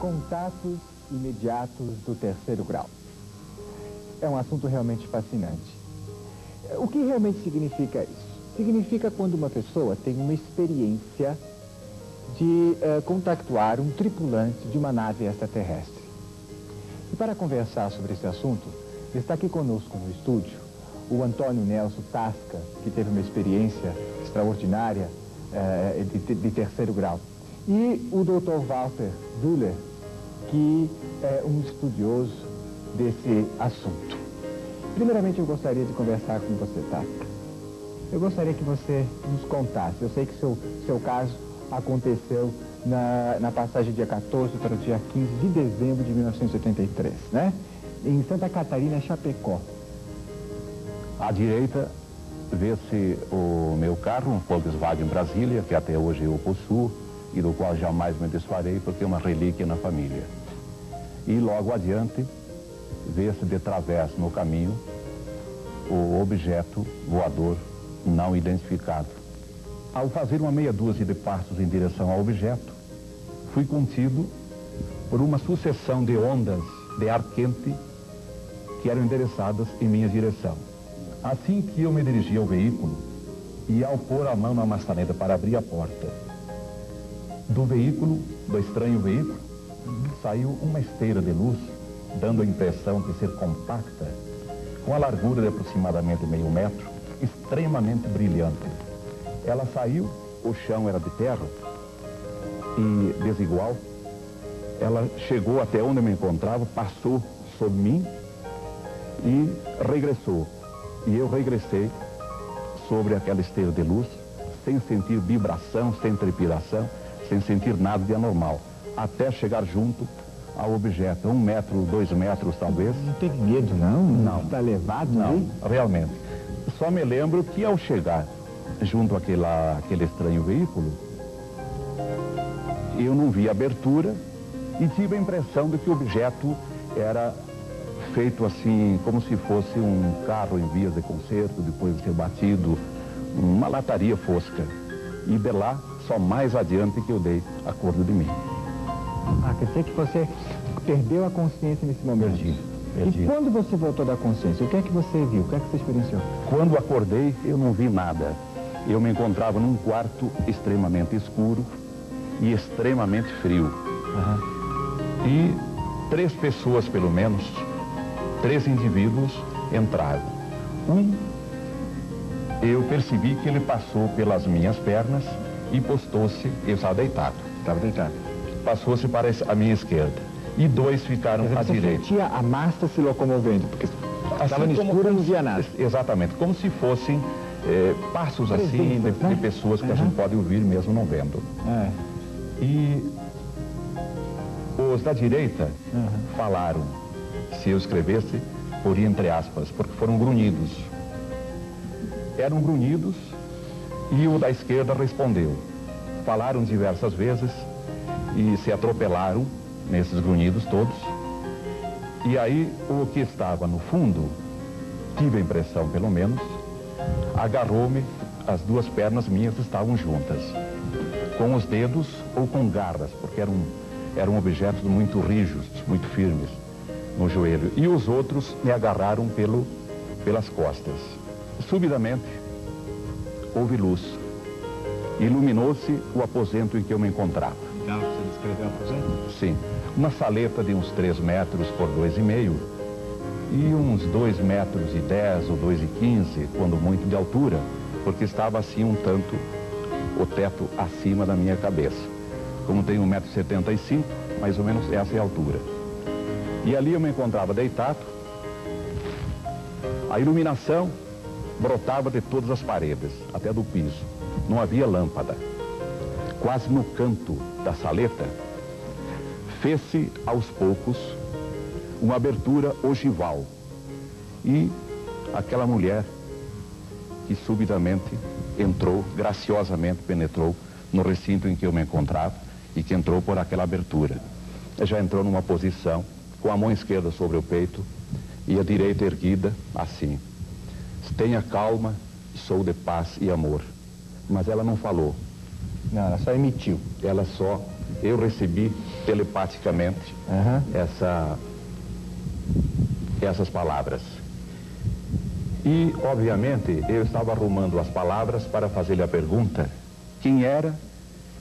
Contatos imediatos do terceiro grau. É um assunto realmente fascinante. O que realmente significa isso? Significa quando uma pessoa tem uma experiência de contactuar um tripulante de uma nave extraterrestre. E para conversar sobre esse assunto, está aqui conosco no estúdio o Antônio Nelson Tasca, que teve uma experiência extraordinária de terceiro grau. E o Dr. Walter Duller, que é um estudioso desse assunto. Primeiramente, eu gostaria de conversar com você, Tasca. Eu gostaria que você nos contasse. Eu sei que seu caso aconteceu na passagem dia 14 para o dia 15 de dezembro de 1983, né? Em Santa Catarina, Chapecó. À direita, vê-se o meu carro, um Volkswagen Brasília, que até hoje eu possuo e do qual jamais me desfarei, porque é uma relíquia na família. E logo adiante, vê-se de través no caminho o objeto voador não identificado. Ao fazer uma meia dúzia de passos em direção ao objeto, fui contido por uma sucessão de ondas de ar quente que eram endereçadas em minha direção. Assim que eu me dirigi ao veículo, e ao pôr a mão na maçaneta para abrir a porta do veículo, do estranho veículo, saiu uma esteira de luz, dando a impressão de ser compacta, com a largura de aproximadamente meio metro, extremamente brilhante. Ela saiu, o chão era de terra e desigual. Ela chegou até onde eu me encontrava, passou sob mim e regressou. E eu regressei sobre aquela esteira de luz, sem sentir vibração, sem trepidação, sem sentir nada de anormal, até chegar junto ao objeto, 1 metro, 2 metros talvez. Não teve medo, não? Não. Está levado, não, aí? Realmente. Só me lembro que ao chegar junto àquele estranho veículo, eu não vi abertura e tive a impressão de que o objeto era feito assim, como se fosse um carro em vias de conserto, depois de ser batido, uma lataria fosca. E de lá, só mais adiante que eu dei acordo de mim. Ah, quer dizer que você perdeu a consciência nesse momento? Perdi. E quando você voltou da consciência, o que é que você viu? O que é que você experienciou? Quando acordei, eu não vi nada. Eu me encontrava num quarto extremamente escuro e extremamente frio. Uhum. E 3 pessoas, pelo menos, 3 indivíduos entraram. Eu percebi que ele passou pelas minhas pernas e postou-se, eu estava deitado. Estava deitado. Passou-se para a minha esquerda. E 2 ficaram à direita. Você sentia a massa se locomovendo, porque estava no escuro e não via nada. Exatamente, como se fossem passos assim de pessoas que a gente pode ouvir mesmo não vendo. E os da direita falaram, se eu escrevesse, poria entre aspas, porque foram grunhidos. Eram grunhidos e o da esquerda respondeu. Falaram diversas vezes e se atropelaram nesses grunhidos todos. E aí o que estava no fundo, tive a impressão pelo menos, agarrou-me, as 2 pernas minhas estavam juntas, com os dedos ou com garras, porque eram objetos muito rígidos, muito firmes no joelho. E os outros me agarraram pelas costas. Subitamente, houve luz. Iluminou-se o aposento em que eu me encontrava. Dá para você descrever o aposento? Sim. Uma saleta de uns 3 metros por 2,5 e uns 2 metros e 10 ou 2,15, quando muito, de altura, porque estava assim um tanto o teto acima da minha cabeça. Como tenho 1,75 m, mais ou menos essa é a altura. E ali eu me encontrava deitado. A iluminação brotava de todas as paredes, até do piso. Não havia lâmpada. Quase no canto da saleta, fez-se aos poucos uma abertura ogival. E aquela mulher que subitamente entrou, graciosamente penetrou no recinto em que eu me encontrava e que entrou por aquela abertura. Já entrou numa posição com a mão esquerda sobre o peito e a direita erguida assim. Tenha calma, sou de paz e amor. Mas ela não falou. Não, ela só emitiu. Ela só eu recebi telepaticamente essas palavras. E, obviamente, eu estava arrumando as palavras para fazer-lhe a pergunta quem era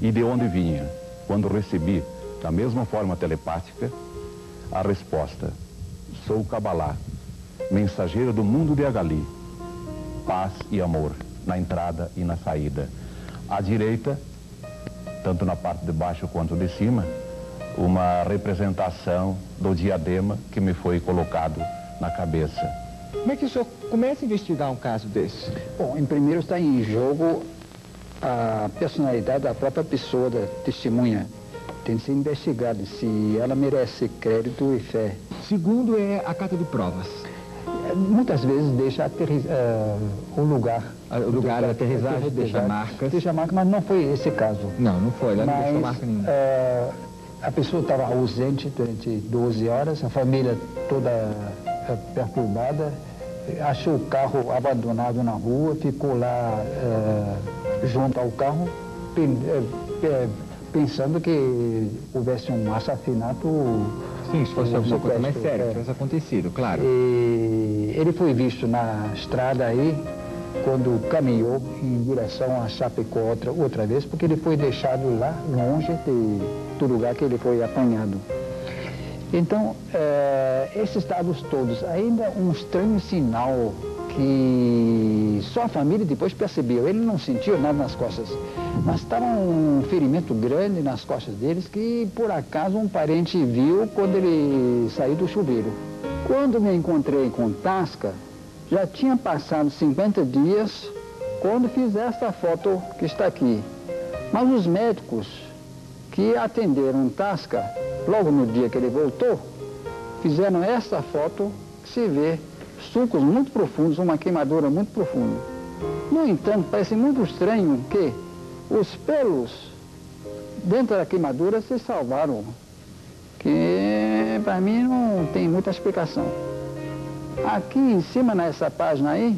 e de onde vinha, quando recebi, da mesma forma telepática, a resposta: sou Kabbalah, mensageiro do mundo de Agali, paz e amor, na entrada e na saída. À direita, tanto na parte de baixo quanto de cima, uma representação do diadema que me foi colocado na cabeça. Como é que o senhor começa a investigar um caso desse? Bom, em primeiro está em jogo a personalidade da própria pessoa, da testemunha. Tem que ser investigado se ela merece crédito e fé. Segundo é a carta de provas. Muitas vezes deixa o lugar. O lugar da aterrissagem deixa marcas. Deixa marcas, mas não foi esse caso. Não foi, ela não deixou marca nenhuma. A pessoa estava ausente durante 12 horas, a família toda perturbada, achou o carro abandonado na rua, ficou lá junto ao carro, pensando que houvesse um assassinato. Sim, se fosse alguma coisa mais séria, que tivesse acontecido, claro. E ele foi visto na estrada aí, quando caminhou em direção a Chapecó outra vez, porque ele foi deixado lá longe do lugar que ele foi apanhado. Então, esses dados todos, ainda um estranho sinal que só a família depois percebeu. Ele não sentiu nada nas costas, mas estava um ferimento grande nas costas deles que, por acaso, um parente viu quando ele saiu do chuveiro. Quando me encontrei com Tasca, já tinha passado 50 dias quando fiz essa foto que está aqui. Mas os médicos que atenderam Tasca, logo no dia que ele voltou, fizeram essa foto que se vê sulcos muito profundos, uma queimadura muito profunda. No entanto, parece muito estranho que os pelos dentro da queimadura se salvaram, que para mim não tem muita explicação. Aqui em cima, nessa página aí,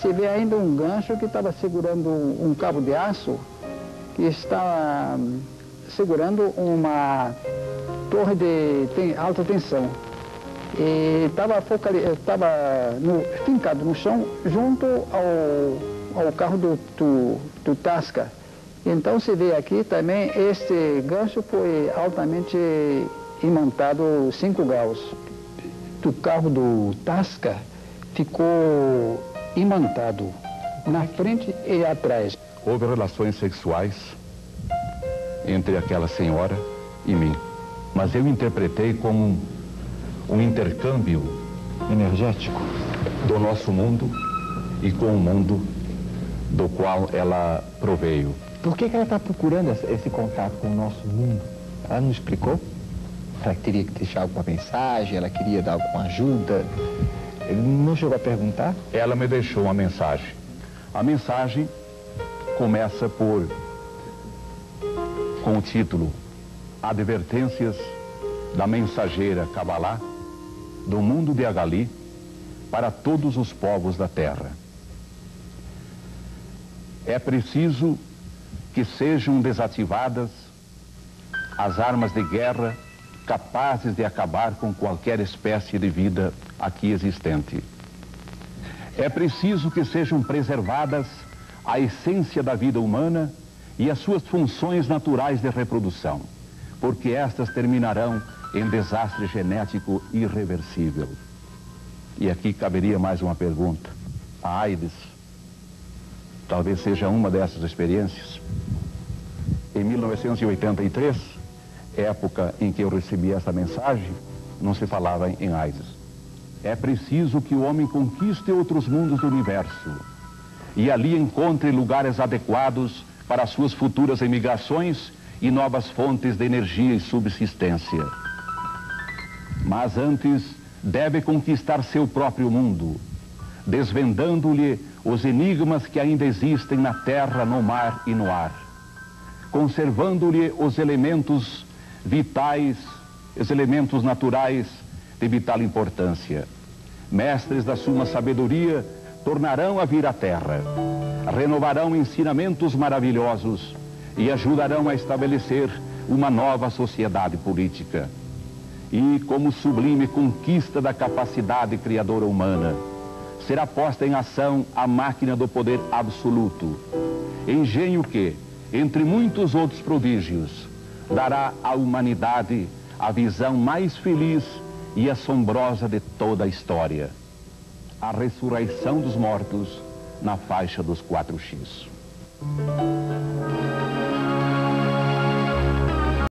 se vê ainda um gancho que estava segurando um cabo de aço, que está segurando uma torre de alta tensão. E estava fincado no chão junto ao carro do Tasca. Então se vê aqui também, esse gancho foi altamente imantado 5 graus. O carro do Tasca ficou imantado na frente e atrás. Houve relações sexuais entre aquela senhora e mim, mas eu interpretei como um intercâmbio energético do nosso mundo e com o mundo do qual ela proveio. Por que ela está procurando esse contato com o nosso mundo? Ela não explicou? Ela queria deixar alguma mensagem, ela queria dar alguma ajuda? Ele não chegou a perguntar? Ela me deixou uma mensagem. A mensagem começa com o título Advertências da mensageira Kabbalah do mundo de Agali para todos os povos da terra. É preciso que sejam desativadas as armas de guerra capazes de acabar com qualquer espécie de vida aqui existente. É preciso que sejam preservadas a essência da vida humana e as suas funções naturais de reprodução, porque estas terminarão em desastre genético irreversível. E aqui caberia mais uma pergunta. A AIDS talvez seja uma dessas experiências. Em 1983, época em que eu recebi essa mensagem, não se falava em AIDS. É preciso que o homem conquiste outros mundos do universo e ali encontre lugares adequados para suas futuras emigrações e novas fontes de energia e subsistência. Mas antes deve conquistar seu próprio mundo, desvendando-lhe os enigmas que ainda existem na terra, no mar e no ar, conservando-lhe os elementos vitais, os elementos naturais de vital importância. Mestres da suma sabedoria tornarão a vir à terra, renovarão ensinamentos maravilhosos e ajudarão a estabelecer uma nova sociedade política. E, como sublime conquista da capacidade criadora humana, será posta em ação a máquina do poder absoluto. Engenho que, entre muitos outros prodígios, dará à humanidade a visão mais feliz e assombrosa de toda a história: a ressurreição dos mortos na faixa dos 4x.